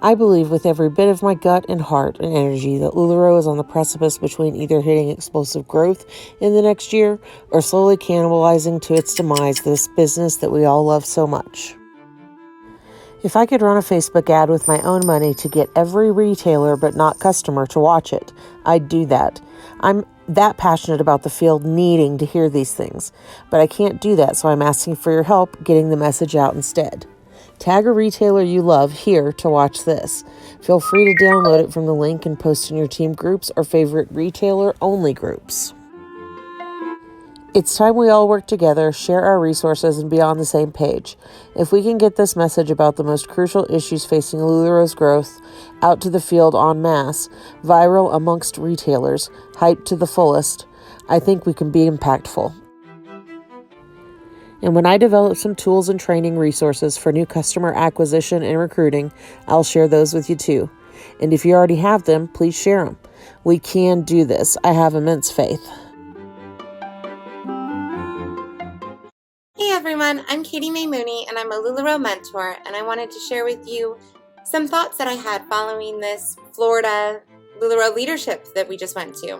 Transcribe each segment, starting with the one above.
I believe with every bit of my gut and heart and energy that LuLaRoe is on the precipice between either hitting explosive growth in the next year or slowly cannibalizing to its demise this business that we all love so much. If I could run a Facebook ad with my own money to get every retailer but not customer to watch it, I'd do that. I'm that passionate about the field needing to hear these things, but I can't do that, so I'm asking for your help getting the message out instead. Tag a retailer you love here to watch this. Feel free to download it from the link and post in your team groups or favorite retailer-only groups. It's time we all work together, share our resources, and be on the same page. If we can get this message about the most crucial issues facing LuLaRoe's growth out to the field en masse, viral amongst retailers, hyped to the fullest, I think we can be impactful. And when I develop some tools and training resources for new customer acquisition and recruiting, I'll share those with you too. And if you already have them, please share them. We can do this. I have immense faith. Hey everyone, I'm Katie Mae Mooney and I'm a LuLaRoe mentor, and I wanted to share with you some thoughts that I had following this Florida LuLaRoe leadership that we just went to.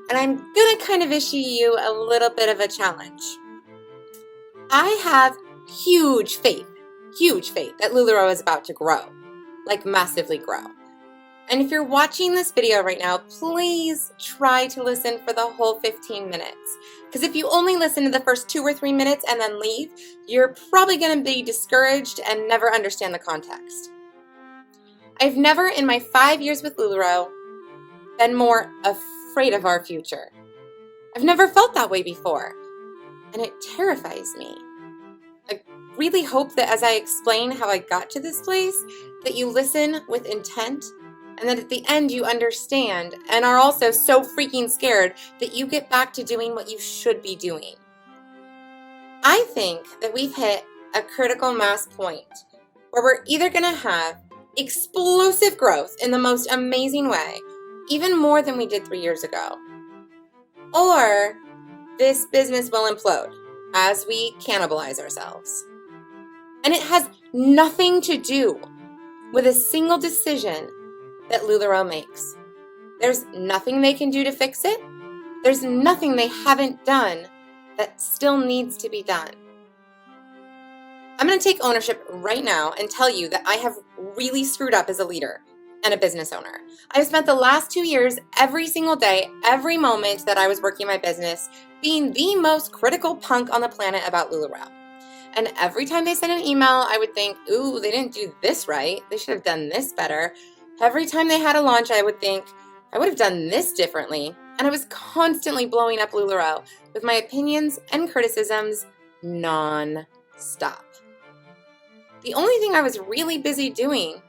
And I'm going to kind of issue you a little bit of a challenge. I have huge faith that LuLaRoe is about to grow, like massively grow. And if you're watching this video right now, please try to listen for the whole 15 minutes. Because if you only listen to the first 2 or 3 minutes and then leave, you're probably going to be discouraged and never understand the context. I've never in my 5 years with LuLaRoe been more afraid of our future. I've never felt that way before, and it terrifies me. I really hope that as I explain how I got to this place, that you listen with intent, and that at the end you understand and are also so freaking scared that you get back to doing what you should be doing. I think that we've hit a critical mass point where we're either going to have explosive growth in the most amazing way, even more than we did 3 years ago, or this business will implode as we cannibalize ourselves. And it has nothing to do with a single decision that LuLaRoe makes. There's nothing they can do to fix it. There's nothing they haven't done that still needs to be done. I'm going to take ownership right now and tell you that I have really screwed up as a leader and a business owner. I've spent the last 2 years, every single day, every moment that I was working my business, being the most critical punk on the planet about LuLaRoe. And every time they sent an email, I would think, ooh, they didn't do this right. They should have done this better. Every time they had a launch, I would think, I would have done this differently. And I was constantly blowing up LuLaRoe with my opinions and criticisms non-stop. The only thing I was really busy doing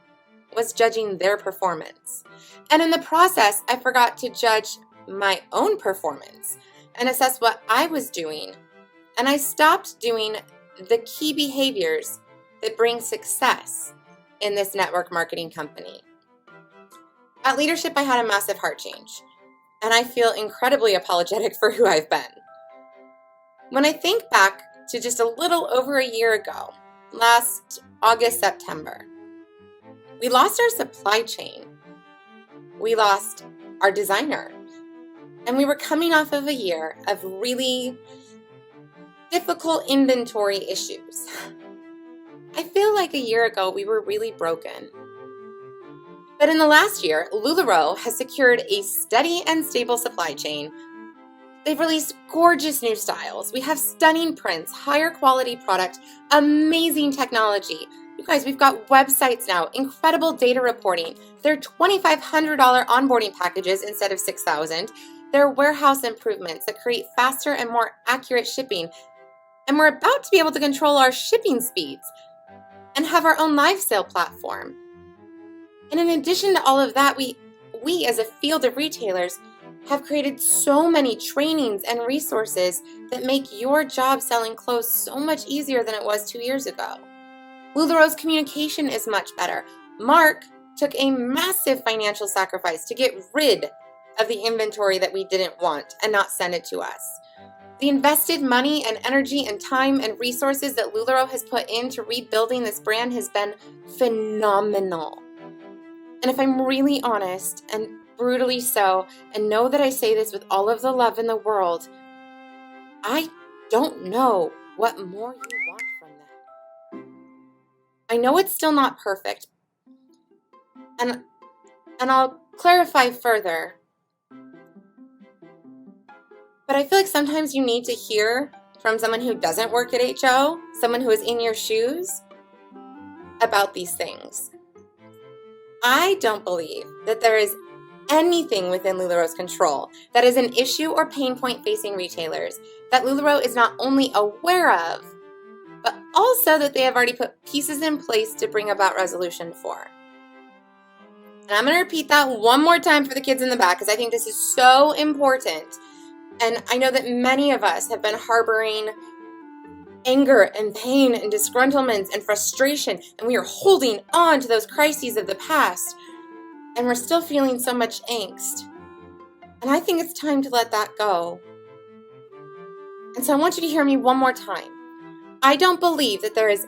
was judging their performance. And in the process, I forgot to judge my own performance and assess what I was doing. And I stopped doing the key behaviors that bring success in this network marketing company. At leadership, I had a massive heart change, and I feel incredibly apologetic for who I've been. When I think back to just a little over a year ago, last August, September, we lost our supply chain. We lost our designer, and we were coming off of a year of really difficult inventory issues. I feel like a year ago we were really broken. But in the last year, LuLaRoe has secured a steady and stable supply chain. They've released gorgeous new styles. We have stunning prints, higher quality product, amazing technology. You guys, we've got websites now, incredible data reporting. They're $2,500 onboarding packages instead of $6,000. They're warehouse improvements that create faster and more accurate shipping. And we're about to be able to control our shipping speeds and have our own live sale platform. And in addition to all of that, we as a field of retailers have created so many trainings and resources that make your job selling clothes so much easier than it was 2 years ago. LuLaRoe's communication is much better. Mark took a massive financial sacrifice to get rid of the inventory that we didn't want and not send it to us. The invested money and energy and time and resources that LuLaRoe has put into rebuilding this brand has been phenomenal. And if I'm really honest, and brutally so, and know that I say this with all of the love in the world, I don't know what more you want from them. I know it's still not perfect, and I'll clarify further, but I feel like sometimes you need to hear from someone who doesn't work at HO, someone who is in your shoes, about these things. I don't believe that there is anything within LuLaRoe's control that is an issue or pain point facing retailers that LuLaRoe is not only aware of, but also that they have already put pieces in place to bring about resolution for. And I'm going to repeat that one more time for the kids in the back because I think this is so important. And I know that many of us have been harboring anger and pain and disgruntlements and frustration, and we are holding on to those crises of the past, and we're still feeling so much angst. And I think it's time to let that go. And so I want you to hear me one more time. I don't believe that there is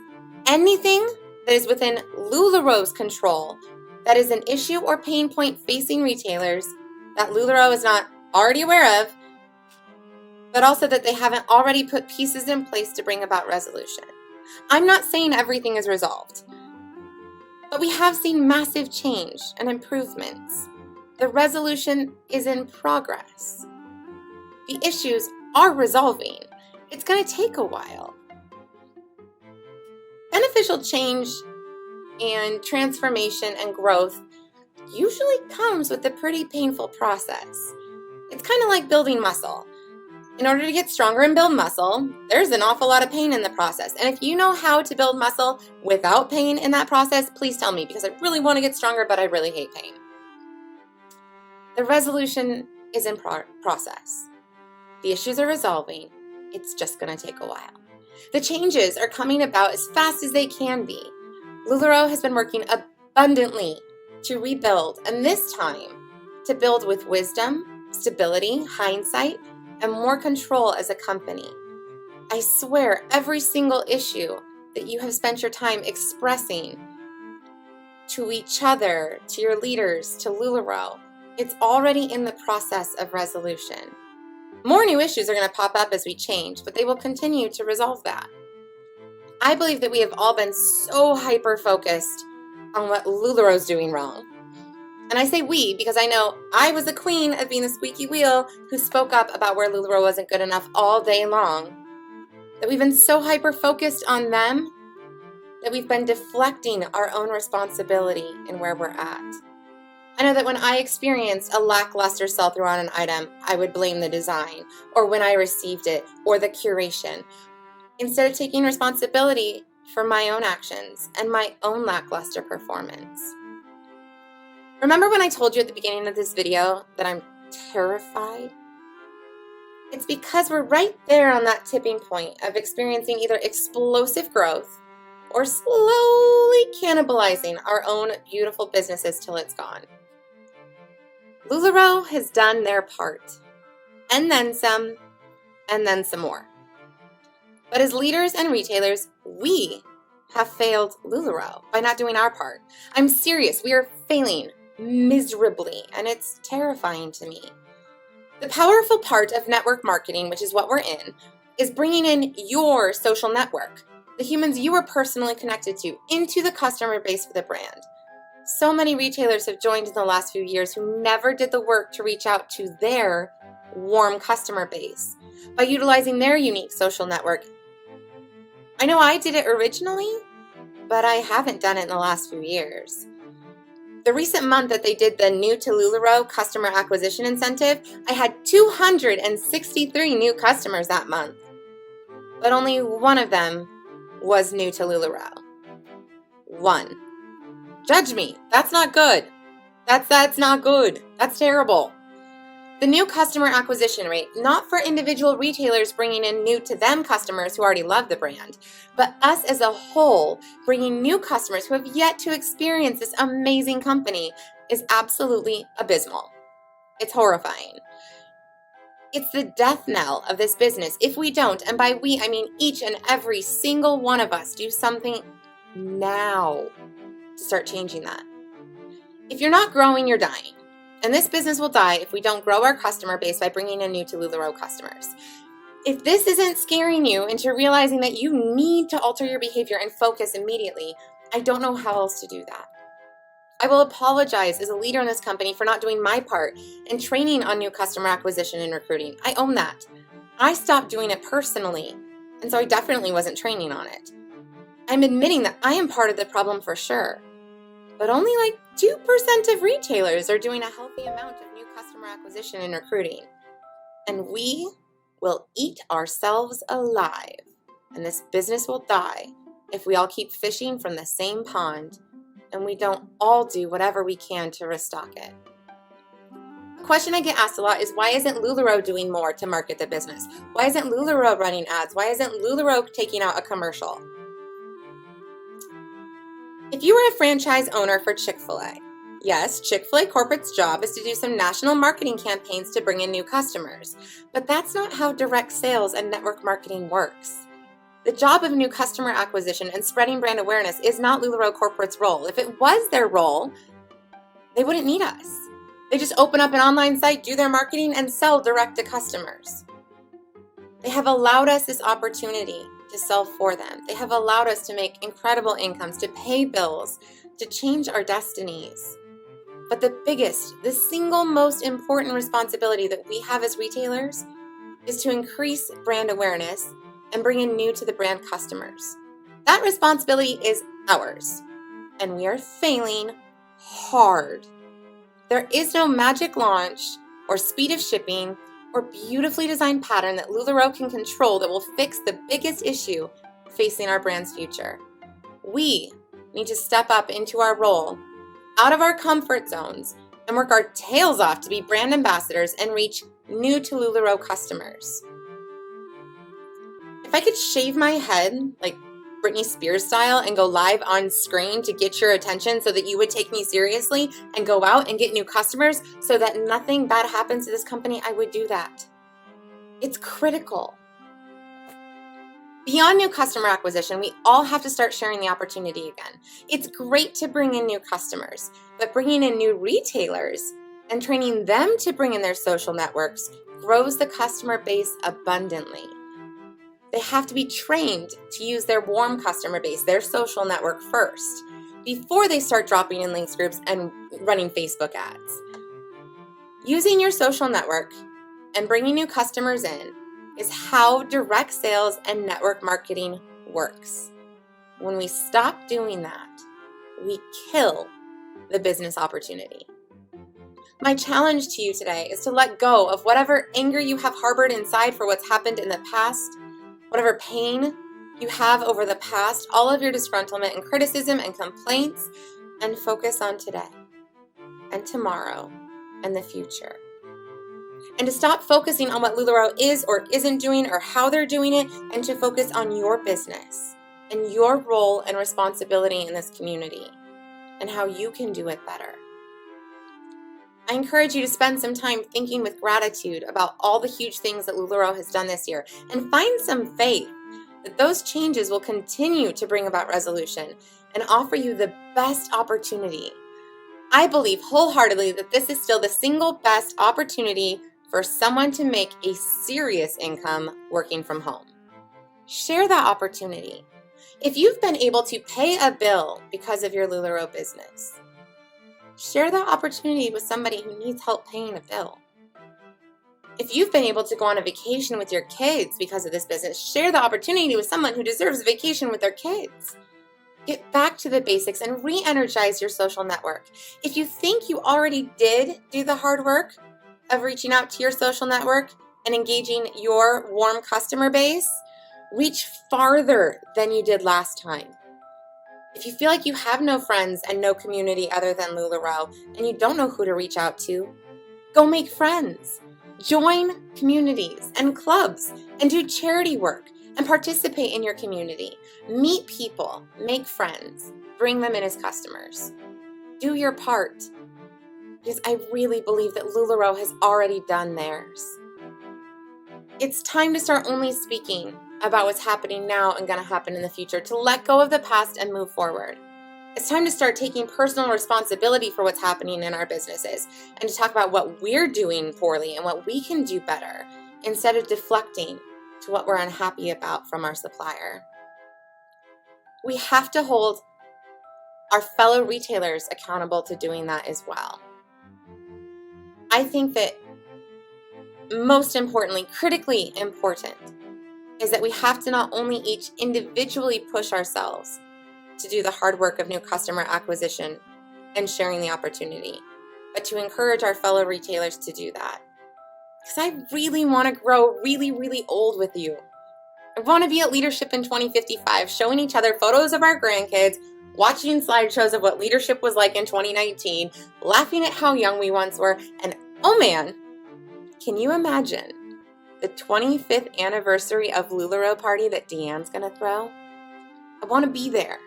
anything that is within LuLaRoe's control that is an issue or pain point facing retailers that LuLaRoe is not already aware of, but also that they haven't already put pieces in place to bring about resolution. I'm not saying everything is resolved, but we have seen massive change and improvements. The resolution is in progress. The issues are resolving. It's going to take a while. Beneficial change and transformation and growth usually comes with a pretty painful process. It's kind of like building muscle. In order to get stronger and build muscle, there's an awful lot of pain in the process. And if you know how to build muscle without pain in that process, please tell me, because I really want to get stronger, but I really hate pain. The resolution is in process. The issues are resolving. It's just going to take a while. The changes are coming about as fast as they can be. LuLaRoe has been working abundantly to rebuild, and this time to build with wisdom, stability, hindsight, and more control as a company. I swear every single issue that you have spent your time expressing to each other, to your leaders, to LuLaRoe, it's already in the process of resolution. More new issues are going to pop up as we change, but they will continue to resolve that. I believe that we have all been so hyper-focused on what LuLaRoe's doing wrong. And I say we because I know I was the queen of being the squeaky wheel who spoke up about where LuLaRoe wasn't good enough all day long. That we've been so hyper-focused on them that we've been deflecting our own responsibility in where we're at. I know that when I experienced a lackluster sell-through on an item, I would blame the design, or when I received it, or the curation, instead of taking responsibility for my own actions and my own lackluster performance. Remember when I told you at the beginning of this video that I'm terrified? It's because we're right there on that tipping point of experiencing either explosive growth or slowly cannibalizing our own beautiful businesses till it's gone. LuLaRoe has done their part, and then some more. But as leaders and retailers, we have failed LuLaRoe by not doing our part. I'm serious, we are failing miserably, and it's terrifying to me. The powerful part of network marketing, which is what we're in, is bringing in your social network, the humans you are personally connected to, into the customer base for the brand. So many retailers have joined in the last few years who never did the work to reach out to their warm customer base by utilizing their unique social network. I know I did it originally, but I haven't done it in the last few years. The recent month that they did the new to LuLaRoe customer acquisition incentive, I had 263 new customers that month, but only one of them was new to LuLaRoe. One. Judge me. That's not good. That's not good. That's terrible. The new customer acquisition rate, not for individual retailers bringing in new to them customers who already love the brand, but us as a whole bringing new customers who have yet to experience this amazing company, is absolutely abysmal. It's horrifying. It's the death knell of this business if we don't, and by we, I mean each and every single one of us, do something now to start changing that. If you're not growing, you're dying. And this business will die if we don't grow our customer base by bringing in new to LuLaRoe customers. If this isn't scaring you into realizing that you need to alter your behavior and focus immediately, I don't know how else to do that. I will apologize as a leader in this company for not doing my part in training on new customer acquisition and recruiting. I own that. I stopped doing it personally, and so I definitely wasn't training on it. I'm admitting that I am part of the problem for sure, but only like 2% of retailers are doing a healthy amount of new customer acquisition and recruiting. And we will eat ourselves alive, and this business will die if we all keep fishing from the same pond and we don't all do whatever we can to restock it. A question I get asked a lot is, why isn't LuLaRoe doing more to market the business? Why isn't LuLaRoe running ads? Why isn't LuLaRoe taking out a commercial? If you were a franchise owner for Chick-fil-A, yes, Chick-fil-A corporate's job is to do some national marketing campaigns to bring in new customers, but that's not how direct sales and network marketing works. The job of new customer acquisition and spreading brand awareness is not LuLaRoe Corporate's role. If it was their role, they wouldn't need us. They just open up an online site, do their marketing, and sell direct to customers. They have allowed us this opportunity to sell for them. They have allowed us to make incredible incomes, to pay bills, to change our destinies. But the single most important responsibility that we have as retailers is to increase brand awareness and bring in new to the brand customers. That responsibility is ours, and we are failing hard. There is no magic launch or speed of shipping or beautifully designed pattern that LuLaRoe can control that will fix the biggest issue facing our brand's future. We need to step up into our role, out of our comfort zones, and work our tails off to be brand ambassadors and reach new to LuLaRoe customers. If I could shave my head like Britney Spears style and go live on screen to get your attention so that you would take me seriously and go out and get new customers so that nothing bad happens to this company, I would do that. It's critical. Beyond new customer acquisition, we all have to start sharing the opportunity again. It's great to bring in new customers, but bringing in new retailers and training them to bring in their social networks grows the customer base abundantly. They have to be trained to use their warm customer base, their social network first, before they start dropping in links groups and running Facebook ads. Using your social network and bringing new customers in is how direct sales and network marketing works. When we stop doing that, we kill the business opportunity. My challenge to you today is to let go of whatever anger you have harbored inside for what's happened in the past, whatever pain you have over the past, all of your disgruntlement and criticism and complaints, and focus on today and tomorrow and the future. And to stop focusing on what LuLaRoe is or isn't doing or how they're doing it, and to focus on your business and your role and responsibility in this community and how you can do it better. I encourage you to spend some time thinking with gratitude about all the huge things that LuLaRoe has done this year, and find some faith that those changes will continue to bring about resolution and offer you the best opportunity. I believe wholeheartedly that this is still the single best opportunity for someone to make a serious income working from home. Share that opportunity. If you've been able to pay a bill because of your LuLaRoe business, share that opportunity with somebody who needs help paying a bill. If you've been able to go on a vacation with your kids because of this business, share the opportunity with someone who deserves a vacation with their kids. Get back to the basics and re-energize your social network. If you think you already did do the hard work of reaching out to your social network and engaging your warm customer base, reach farther than you did last time. If you feel like you have no friends and no community other than LuLaRoe and you don't know who to reach out to, go make friends. Join communities and clubs and do charity work and participate in your community. Meet people, make friends, bring them in as customers. Do your part, because I really believe that LuLaRoe has already done theirs. It's time to start only speaking about what's happening now and going to happen in the future, to let go of the past and move forward. It's time to start taking personal responsibility for what's happening in our businesses and to talk about what we're doing poorly and what we can do better instead of deflecting to what we're unhappy about from our supplier. We have to hold our fellow retailers accountable to doing that as well. I think that most importantly, critically important, is that we have to not only each individually push ourselves to do the hard work of new customer acquisition and sharing the opportunity, but to encourage our fellow retailers to do that. Because I really want to grow really, really old with you. I want to be at Leadership in 2055, showing each other photos of our grandkids, watching slideshows of what leadership was like in 2019, laughing at how young we once were, and oh man, can you imagine the 25th anniversary of LuLaRoe party that Deanne's going to throw? I want to be there.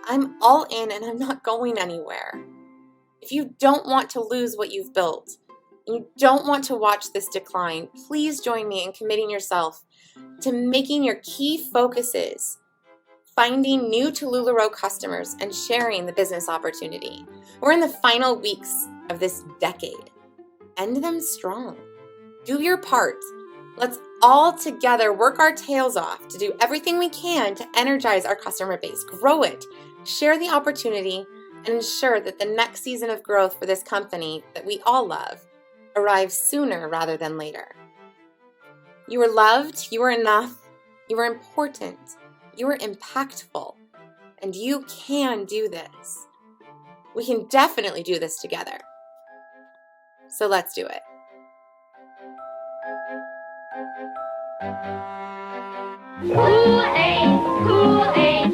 I'm all in and I'm not going anywhere. If you don't want to lose what you've built, you don't want to watch this decline, please join me in committing yourself to making your key focuses finding new to LuLaRoe customers and sharing the business opportunity. We're in the final weeks of this decade. End them strong. Do your part. Let's all together work our tails off to do everything we can to energize our customer base, grow it, share the opportunity, and ensure that the next season of growth for this company that we all love arrives sooner rather than later. You are loved, you are enough, you are important, you are impactful, and you can do this. We can definitely do this together. So let's do it. Kool-Aid, Kool-Aid,